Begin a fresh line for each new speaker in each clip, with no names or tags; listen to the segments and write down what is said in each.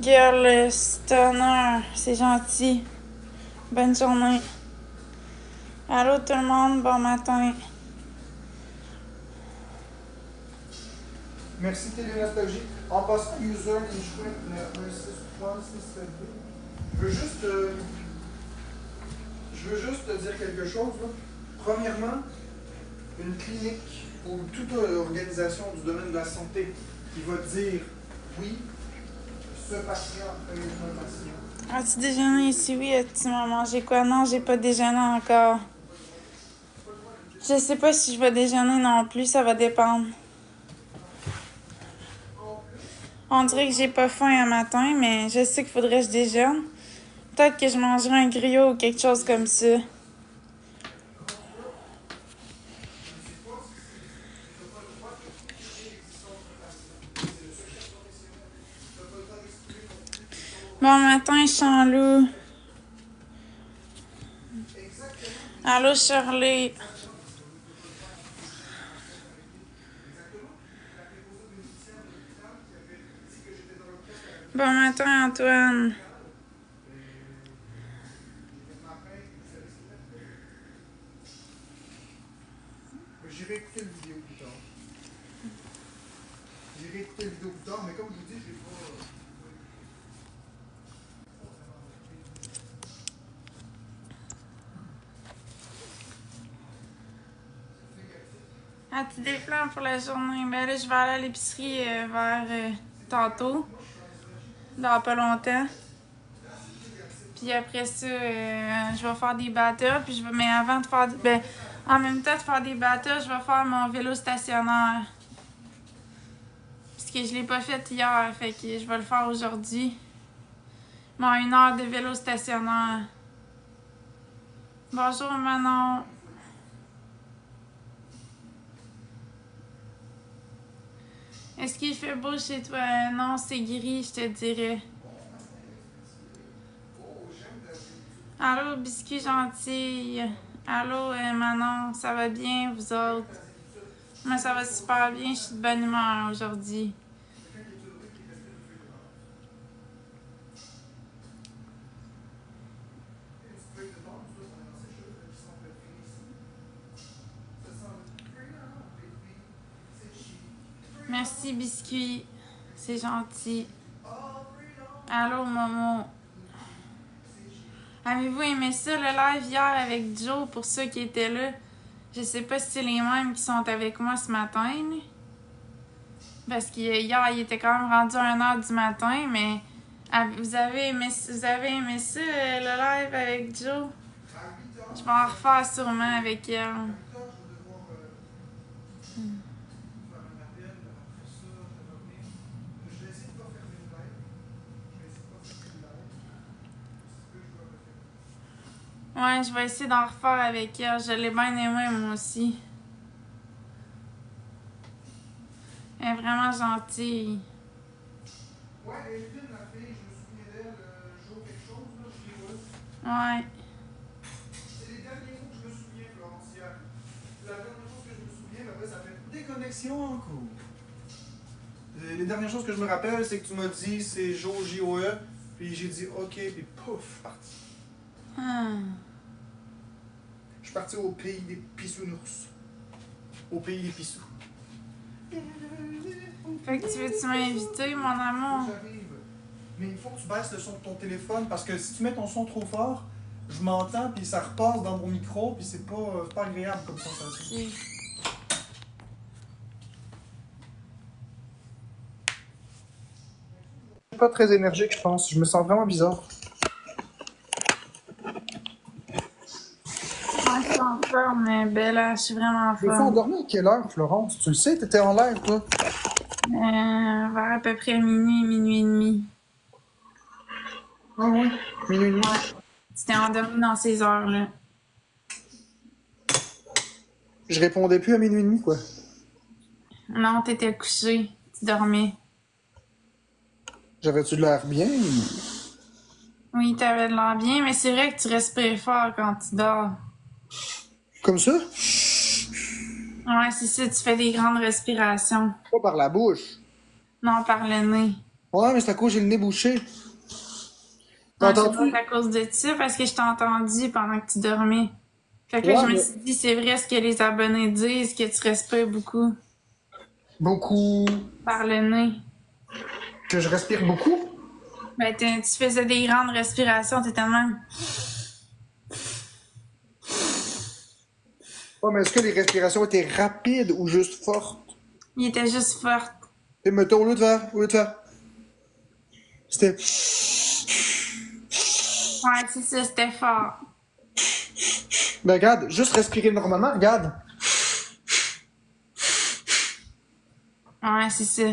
Girl, c'est honneur, c'est gentil. Bonne journée. Allô tout le monde, bon matin.
Merci Télé Nostalgie. En passant, user instruct 16367. Je veux juste, je veux juste te dire quelque chose. Là. Premièrement, une clinique ou toute organisation du domaine de la santé qui va dire oui, ce patient est un patient.
As-tu déjeuné ici? Oui, tu m'as mangé quoi? Non, j'ai pas déjeuné encore. Je sais pas si je vais déjeuner non plus, ça va dépendre. On dirait que j'ai pas faim un matin, mais je sais qu'il faudrait que je déjeune. Peut-être que je mangerai un griot ou quelque chose comme ça. Bon matin, Chanlou. Allô, Shirley. Bon matin, Antoine.
J'irai écouter la vidéo plus tard. J'irai écouter la vidéo plus tard, mais comme je vous dis, je l'ai pas.
As-tu des plans pour la journée? Ben là, je vais aller à l'épicerie vers tantôt. Dans pas longtemps. Puis après ça, je vais faire des battles. Puis mais avant de faire... Ben, en même temps de faire des battles, je vais faire mon vélo stationnaire. Parce que je l'ai pas fait hier, fait que je vais le faire aujourd'hui. Bon, 1 heure de vélo stationnaire. Bonjour Manon. Est-ce qu'il fait beau chez toi? Non, c'est gris, je te dirais. Allô, biscuit gentil. Allô, Manon, ça va bien, vous autres? Moi, ça va super bien, je suis de bonne humeur aujourd'hui. Merci, biscuit. C'est gentil. Allô, Momo. Avez-vous aimé ça, le live hier avec Joe, pour ceux qui étaient là? Je sais pas si c'est les mêmes qui sont avec moi ce matin. Parce qu'hier, il était quand même rendu à 1 h du matin, mais vous avez aimé ça, le live avec Joe? Je vais en refaire sûrement avec elle. Ouais, je vais essayer d'en refaire avec elle. Je l'ai bien aimé, moi aussi. Elle est vraiment gentille.
Ouais, Evelyne, la fille, je me souviens d'elle, jour quelque chose, là, je l'ai vu.
Ouais.
C'est les derniers mots que je me souviens, Florence, hier. La dernière chose que je me souviens, après, ça fait déconnexion en cours. Les dernières choses que je me rappelle, c'est que tu m'as dit c'est Jo, J-O-E, puis j'ai dit OK, puis pouf, parti. Je suis parti au pays des pissounours. Au pays des pissous.
Fait que tu veux-tu m'inviter, mon amour?
J'arrive. Mais il faut que tu baisses le son de ton téléphone parce que si tu mets ton son trop fort, je m'entends puis ça repasse dans mon micro puis c'est pas agréable comme sensation.
Okay.
Pas très énergique, je pense. Je me sens vraiment bizarre.
Ouais, je suis en forme, mais Bella, je suis vraiment en
T'es
forme.
endormie à quelle heure, Florence? Tu le sais, t'étais en live, toi.
Vers à peu près minuit et demi.
Ah oui? Minuit et demi.
Ouais. Tu t'es endormi dans ces heures-là.
Je répondais plus à minuit et demi, quoi.
Non, t'étais couché. Tu dormais.
J'avais-tu de l'air bien?
Oui, t'avais de l'air bien, mais c'est vrai que tu respires fort quand tu dors.
Comme ça?
Ouais, c'est ça, tu fais des grandes respirations.
Pas par la bouche.
Non, par le nez.
Ouais, mais c'est à cause que j'ai le nez bouché. T'as
Non, c'est
entendu?
pas à cause de ça, parce que je t'ai entendu pendant que tu dormais. Fait que là, je
Ouais,
me
mais
suis dit, c'est vrai ce que les abonnés disent, que tu respires beaucoup
beaucoup.
par le nez.
Que je respire beaucoup.
Ben, tu faisais des grandes respirations, t'es tellement...
Ouais, mais est-ce que les respirations étaient rapides ou juste fortes?
Il était juste fort.
Et mettons, au lieu de faire. C'était.
Ouais, c'est ça, c'était fort.
Ben, regarde, juste respirer normalement, regarde.
Ouais, c'est ça.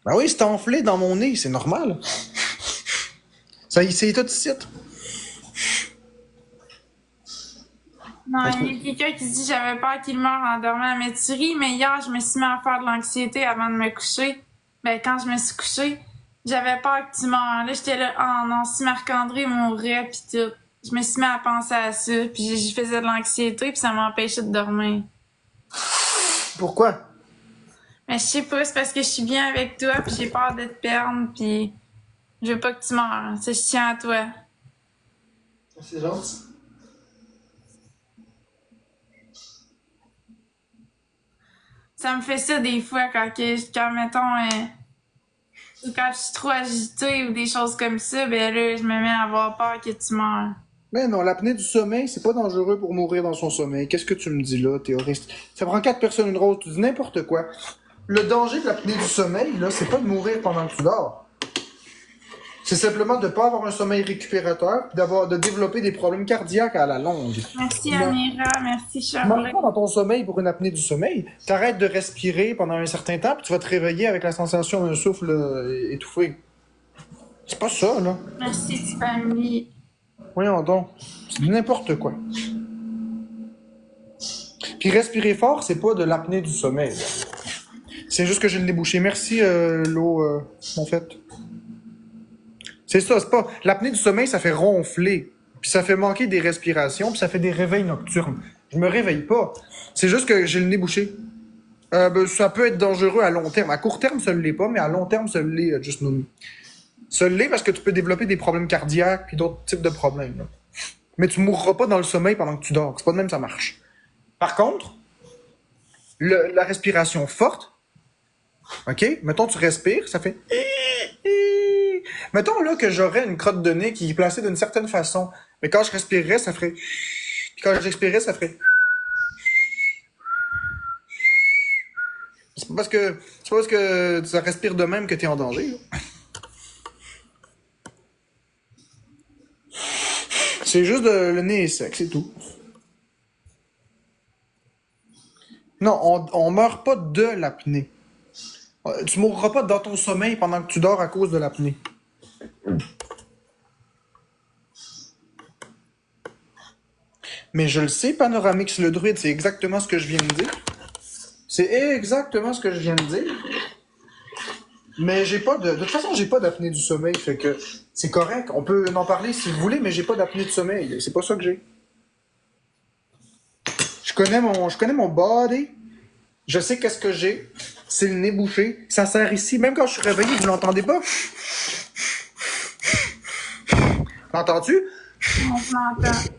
Ben oui, c'est enflé dans mon nez, c'est normal. Ça, c'est tout ici.
Non,
En tout
il y a quelqu'un qui se dit j'avais peur qu'il meure en dormant. Mais tu ris, mais hier, je me suis mis à faire de l'anxiété avant de me coucher. Ben, quand je me suis couchée, j'avais peur que tu meurs. Là, j'étais là, oh non, si Marc-André mourrait, pis tout. Je me suis mis à penser à ça, puis je faisais de l'anxiété, puis ça m'empêchait de dormir.
pourquoi?
Mais je sais pas, c'est parce que je suis bien avec toi, puis j'ai peur de te perdre, puis je veux pas que tu meurs. Tu sais, je tiens à toi.
C'est gentil.
Ça me fait ça des fois quand mettons, quand je suis trop agitée ou des choses comme ça, ben là, je me mets à avoir peur que tu meurs.
Mais non, l'apnée du sommeil, c'est pas dangereux pour mourir dans son sommeil. Qu'est-ce que tu me dis là, théoriste? Ça prend 4 personnes une rose, tu dis n'importe quoi. Le danger de l'apnée du sommeil, là, c'est pas de mourir pendant que tu dors. C'est simplement de pas avoir un sommeil récupérateur, puis de développer des problèmes cardiaques à la longue.
Merci
Tu
Amira, merci
marches
Charlotte.
pas dans ton sommeil pour une apnée du sommeil. T'arrêtes de respirer pendant un certain temps, puis tu vas te réveiller avec la sensation d'un souffle étouffé. C'est pas ça, là.
Merci Tiffany.
Voyons donc. C'est n'importe quoi. Puis respirer fort, c'est pas de l'apnée du sommeil. C'est juste que j'ai le nez bouché. Merci, l'eau, en fait. C'est ça, c'est pas. L'apnée du sommeil, ça fait ronfler. Puis ça fait manquer des respirations, puis ça fait des réveils nocturnes. Je me réveille pas. C'est juste que j'ai le nez bouché. Ben, ça peut être dangereux à long terme. À court terme, ça ne l'est pas, mais à long terme, ça l'est, Just Know Me. Ça l'est parce que tu peux développer des problèmes cardiaques puis d'autres types de problèmes. Là. Mais tu mourras pas dans le sommeil pendant que tu dors. C'est pas de même ça marche. Par contre, la respiration forte, OK? Mettons, tu respires, ça fait... Mettons là que j'aurais une crotte de nez qui est placée d'une certaine façon. Mais quand je respirerais, ça ferait... Puis quand j'expirerais, ça ferait... C'est pas parce que ça respire de même que t'es en danger. Là. C'est juste le nez est sec, c'est tout. Non, on meurt pas de l'apnée. Tu mourras pas dans ton sommeil pendant que tu dors à cause de l'apnée. Mais je le sais, Panoramix le druide, c'est exactement ce que je viens de dire. C'est exactement ce que je viens de dire. Mais j'ai pas de toute façon, j'ai pas d'apnée du sommeil, fait que c'est correct. On peut en parler si vous voulez, mais j'ai pas d'apnée du sommeil. C'est pas ça que j'ai. Je connais mon body. Je sais qu'est-ce que j'ai. C'est le nez bouché. Ça sert ici. Même quand je suis réveillé, vous l'entendez pas? L'entends-tu?
On s'entend.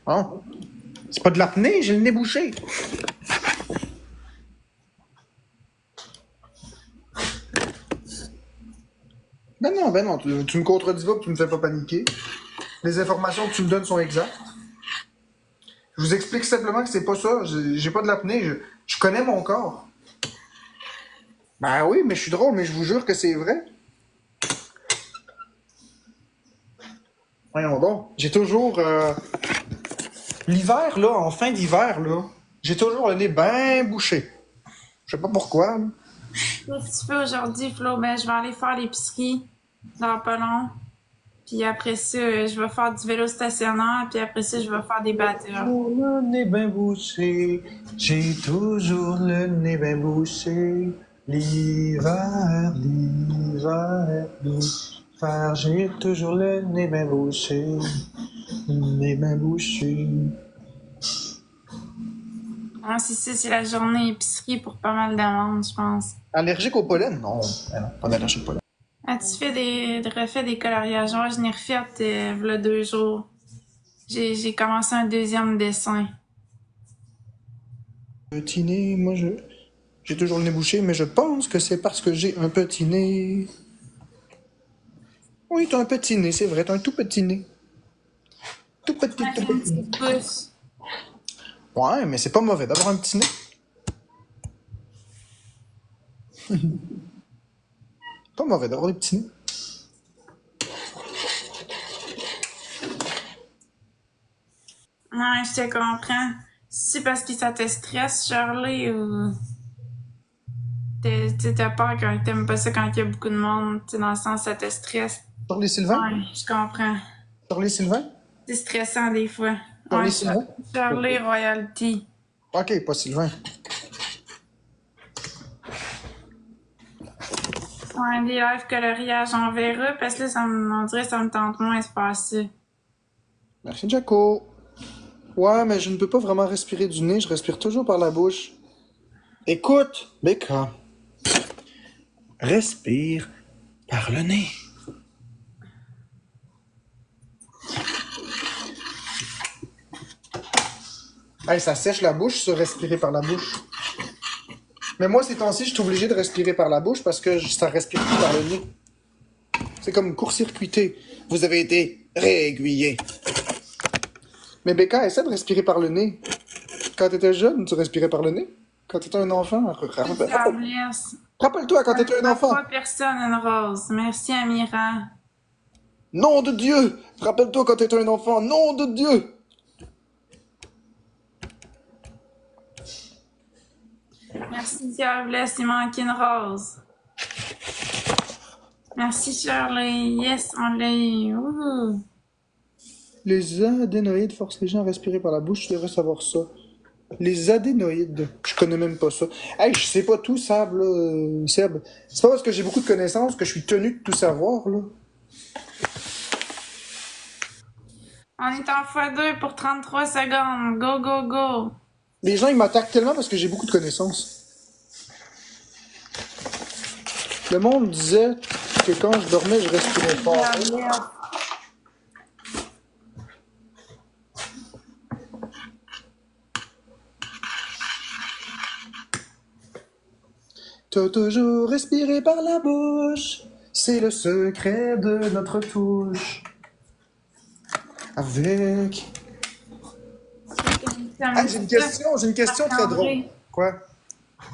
Hein? C'est pas de l'apnée, j'ai le nez bouché. Ben non, tu me contredis pas, tu me fais pas paniquer. Les informations que tu me donnes sont exactes. Je vous explique simplement que c'est pas ça. J'ai pas de l'apnée. Je connais mon corps. Ben oui, mais je suis drôle, mais je vous jure que c'est vrai. Voyons donc. J'ai toujours... L'hiver, là, en fin d'hiver, là, j'ai toujours le nez bien bouché. Je sais pas pourquoi. Là.
Qu'est-ce que tu fais aujourd'hui, Flo? Ben, je vais aller faire l'épicerie dans pas long. Puis après ça, je vais faire du vélo stationnaire. Puis après ça, je vais faire des batteurs.
Toujours le nez bien bouché. J'ai toujours le nez bien bouché. L'hiver, j'ai toujours le nez bien bouché. Le nez bien bouché.
Moi, c'est la journée épicerie pour pas mal de monde, je pense.
Allergique au pollen? Non, non, pas d'allergie au pollen.
As-tu refait des coloriages? Moi, je n'ai refait, v'là 2 jours. J'ai commencé un deuxième dessin.
Petit nez, j'ai toujours le nez bouché, mais je pense que c'est parce que j'ai un petit nez. Oui, t'as un petit nez, c'est vrai, t'as un tout petit nez. Tout petit,
Ça
tout
fait une
petit nez.
petite pousse.
Ouais, mais c'est pas mauvais d'avoir un petit nez. Pas mauvais d'avoir des petits nez.
Ouais, je te comprends. C'est parce que ça te stresse, Shirley, ou t'as peur quand t'aimes pas ça quand il y a beaucoup de monde, dans le sens ça te stresse.
Charlie Sylvain?
Ouais, je comprends.
Charlie Sylvain?
C'est stressant des fois.
Charlie
Ouais,
Sylvain?
Shirley Royalty.
Ok, pas Sylvain.
Ouais, des lives coloriage, on verra, parce que là, on dirait que ça me tente moins de faire ça.
Merci, Jaco. Ouais, mais je ne peux pas vraiment respirer du nez, je respire toujours par la bouche. Écoute, Becca. Respire par le nez. Hey, ça sèche la bouche, se respirer par la bouche. Mais moi, ces temps-ci, je suis obligé de respirer par la bouche parce que ça respire plus par le nez. C'est comme court-circuité. Vous avez été réaiguillé. Mais Becca, essaie de respirer par le nez. Quand t'étais jeune, tu respirais par le nez. Quand t'étais un enfant, rappelle-toi quand t'étais un enfant.
3 personnes, une rose. Merci, Amira.
Nom de Dieu! Rappelle-toi quand t'étais un enfant. Nom de Dieu!
Merci, Diable, il manquait une rose. Merci, Shirley. Yes, on l'a eu. Ouh.
Les adénoïdes forcent les gens à respirer par la bouche, tu devrais savoir ça. Les adénoïdes, je connais même pas ça. Hey, je sais pas tout, Seb, là. Seb. C'est pas parce que j'ai beaucoup de connaissances que je suis tenu de tout savoir, là.
On est en x2 pour 33 secondes. Go, go, go.
Les gens, ils m'attaquent tellement parce que j'ai beaucoup de connaissances. Le monde disait que quand je dormais, je respirais fort. T'as toujours respiré par la bouche, c'est le secret de notre touche. Avec... Ah, j'ai une question très drôle. Quoi?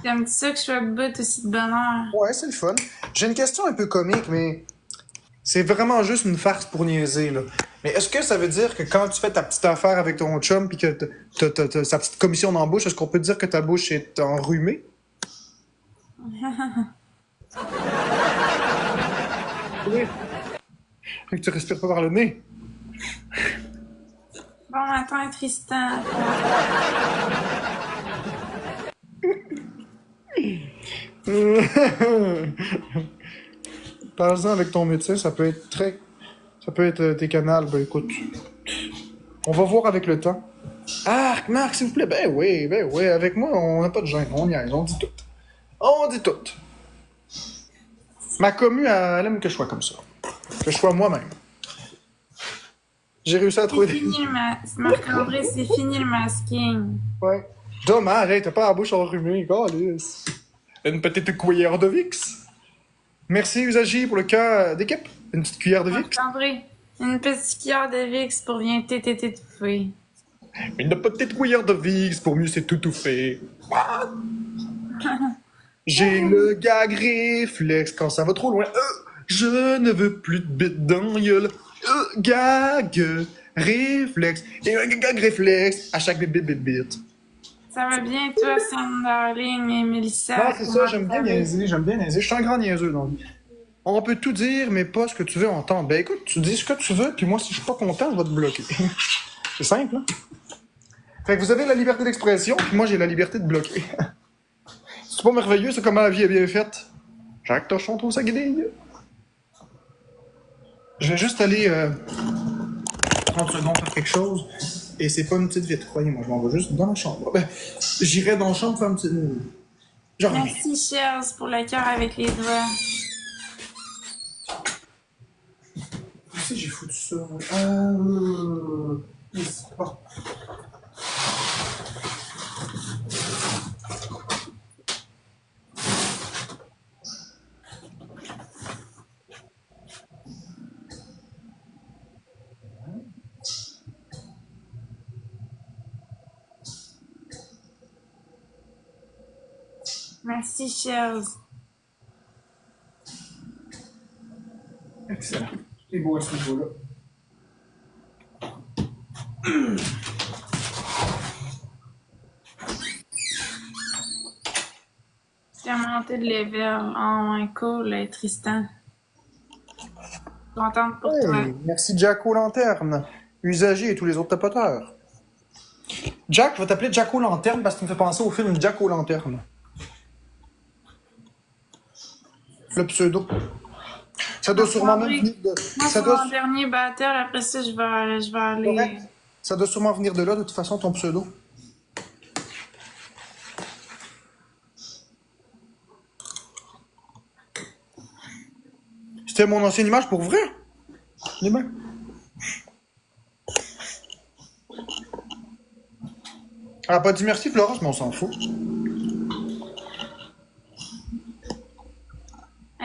T'aimes-tu ça que je sois debout aussi de bonheur?
Ouais, c'est le fun. J'ai une question un peu comique, mais c'est vraiment juste une farce pour niaiser, là. Mais est-ce que ça veut dire que quand tu fais ta petite affaire avec ton chum pis que t'as sa petite commission d'embauche, est-ce qu'on peut dire que ta bouche est enrhumée? Oui. Fait que tu respires pas par le nez.
Bon matin, Tristan.
Parle-en avec ton médecin, ça peut être très... Ça peut être tes canals, ben écoute. On va voir avec le temps. Ah, Marc, s'il vous plaît, ben oui, avec moi, on n'a pas de gêne, on niaise, on dit tout. On dit tout. Ma commu, elle aime que je sois comme ça. Que je sois moi-même. J'ai réussi à trouver
C'est fini Marc-André, c'est fini le masking.
Ouais. Dommage, hey, t'as pas la bouche enrhumée, câlisse. Une petite cuillère de Vicks. Merci, usager, pour le cas d'équipe. Une petite cuillère de Vicks.
Marc-André, une petite cuillère de Vicks pour bien t'étouffer.
Une petite cuillère de Vicks pour mieux s'étouffer. J'ai le gag réflexe quand ça va trop loin. Je ne veux plus de bite dans la gueule. Gag réflexe. Et un gag réflexe à chaque bit.
Ça va bien, toi, Sam Darling et Mélissa?
Non, c'est ça, j'aime bien niaiser. Je suis un grand niaiseux, donc. On peut tout dire, mais pas ce que tu veux entendre. Ben écoute, tu dis ce que tu veux, puis moi, si je suis pas content, je vais te bloquer. C'est simple, hein? Fait que vous avez la liberté d'expression, puis moi, j'ai la liberté de bloquer. C'est pas merveilleux, c'est comment la vie est bien faite. Jacques Tochon trouve sa guenille. Je vais juste aller 30 secondes faire quelque chose. Et c'est pas une petite vite, croyez-moi, je m'en vais juste dans la chambre. Ben, j'irai dans la chambre faire une petite... Je reviens.
Merci, Cheers, pour le cœur avec les doigts.
Où c'est que j'ai foutu ça? Bon.
Merci, Cheers.
Excellent. C'est beau à ce niveau-là.
Tu as monté de level. Oh, cool, Tristan. Contente pour toi.
Hey, merci Jack aux lanternes, Usager et tous les autres tapoteurs. Jack, je vais t'appeler Jack aux lanternes parce que tu me fais penser au film Jack aux lanternes. Le pseudo. Ça doit sûrement même venir de...
Moi,
Ça
c'est
doit...
mon dernier batteur. Après ça, je vais aller...
Correct. Ça doit sûrement venir de là, de toute façon, ton pseudo. C'était mon ancienne image pour vrai. Les mains. Elle a pas dit merci, Florence, mais on s'en fout.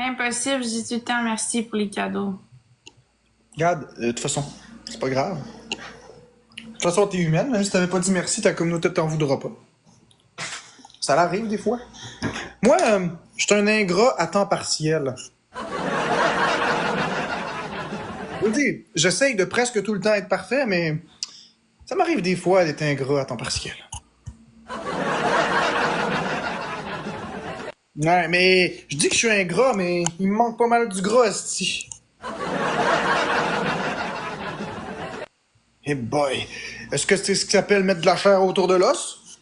Impossible, je dis tout le temps merci pour les cadeaux.
Regarde, de toute façon, c'est pas grave. De toute façon, t'es humaine, même si t'avais pas dit merci, ta communauté t'en voudra pas. Ça l'arrive des fois. Moi, je suis un ingrat à temps partiel. Je veux dire, j'essaye de presque tout le temps être parfait, mais ça m'arrive des fois d'être ingrat à temps partiel. Ouais, mais je dis que je suis ingrat, mais il me manque pas mal du gras, esti. Hey boy, est-ce que c'est ce qui s'appelle mettre de la chair autour de l'os?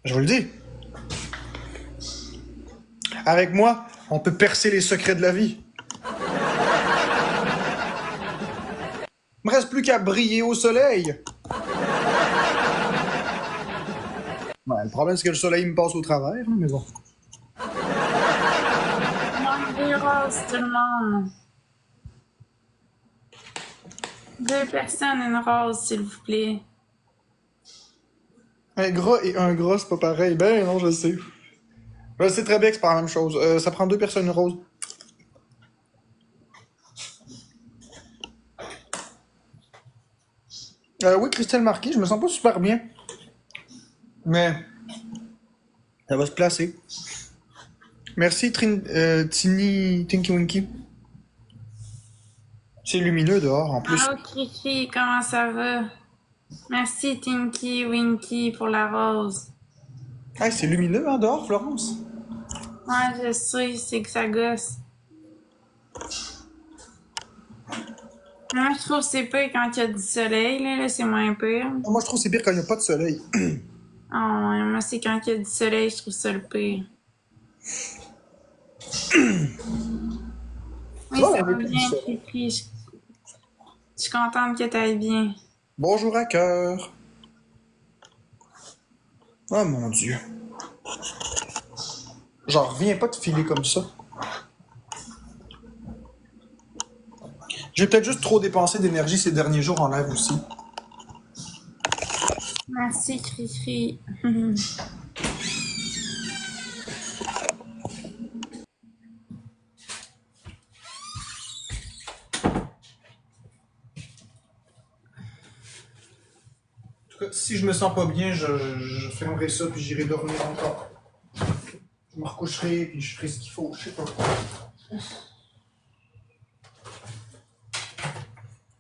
Je vous le dis. Avec moi, on peut percer les secrets de la vie. Il me reste plus qu'à briller au soleil. Ouais, le problème, c'est que le soleil me passe au travers, hein, mais bon.
Des roses, tout le monde. 2 personnes, une rose, s'il vous plaît.
Un gras et un gras, c'est pas pareil. Ben non, je sais. Je sais très bien que c'est pas la même chose. Ça prend 2 personnes roses. Oui, Christelle Marquis, je me sens pas super bien. Mais ça va se placer. Merci, Tinky Winky. C'est lumineux dehors, en plus.
Allô, Cricri, comment ça va? Merci, Tinky Winky, pour la rose.
Ah, c'est lumineux, hein, dehors, Florence?
Ouais, je sais, c'est que ça gosse. Moi, je trouve que c'est pire quand il y a du soleil, là c'est moins pire.
Moi, je trouve que c'est pire quand il n'y a pas de soleil.
Oh, ouais, moi, c'est quand il y a du soleil, je trouve ça le pire. Oui,
Bon,
ça
on
va
est plus
bien,
ça.
Cricri. Je suis contente que t'ailles bien.
Bonjour à cœur. Oh mon Dieu. J'en reviens pas de filer comme ça. J'ai peut-être juste trop dépensé d'énergie ces derniers jours en live aussi.
Merci, Cricri.
En tout cas, si je me sens pas bien, je fermerai ça puis j'irai dormir encore. Je me recoucherai puis je ferai ce qu'il faut, je sais pas.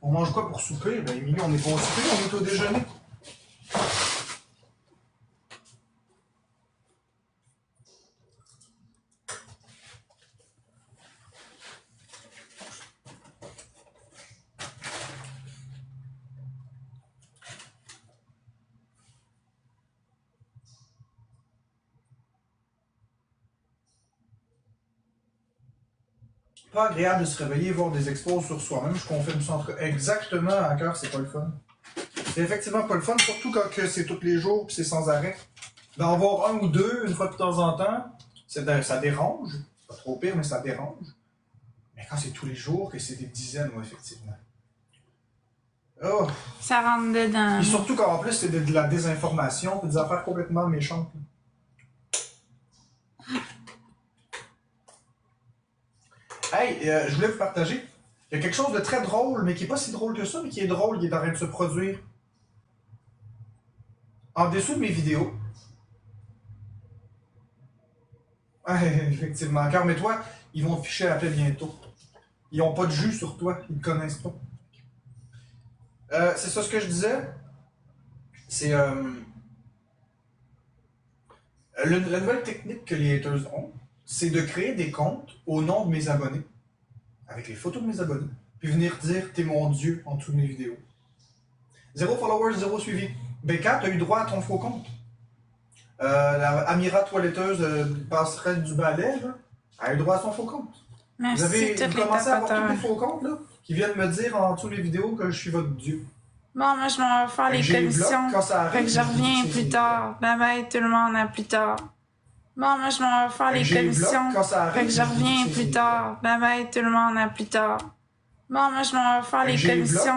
On mange quoi pour souper? Ben, Émilie, on est pas au souper, on est au déjeuner. pas agréable de se réveiller et voir des expos sur soi-même. Je confirme ça entre exactement à cœur, c'est pas le fun. C'est effectivement pas le fun, surtout quand c'est tous les jours et c'est sans arrêt. D'en voir un ou deux, une fois de temps en temps, ça dérange. C'est pas trop pire, mais ça dérange. Mais quand c'est tous les jours, que c'est des dizaines, oui, effectivement. Oh.
Ça rentre dedans.
Et surtout quand en plus c'est de la désinformation, des affaires complètement méchantes. Hey, je voulais vous partager. Il y a quelque chose de très drôle, mais qui n'est pas si drôle que ça, mais qui est drôle, qui est en train de se produire. En dessous de mes vidéos. Effectivement. Car, mais toi, ils vont te ficher la paix bientôt. Ils n'ont pas de jus sur toi, ils ne te connaissent pas. C'est ça ce que je disais. C'est la nouvelle technique que les haters ont, c'est de créer des comptes au nom de mes abonnés, avec les photos de mes abonnés, puis venir dire « T'es mon Dieu » en dessous de mes vidéos. 0 followers, 0 suivi. Becca, t'as eu droit à ton faux compte. La Amira toiletteuse passerelle du balai, là, elle a eu droit à son faux compte.
Merci,
Vous commencez à avoir tous les faux comptes, là, qui viennent me dire en dessous des vidéos que je suis votre Dieu.
Bon, moi, je m'en vais faire les commissions. Fait que je reviens plus tard. Bye bye tout le monde, à plus tard. Bon, moi, je m'en vais faire les commissions. Fait que je reviens plus tard. Bye bye tout le monde, à plus tard. Bon, moi, je m'en vais faire les commissions.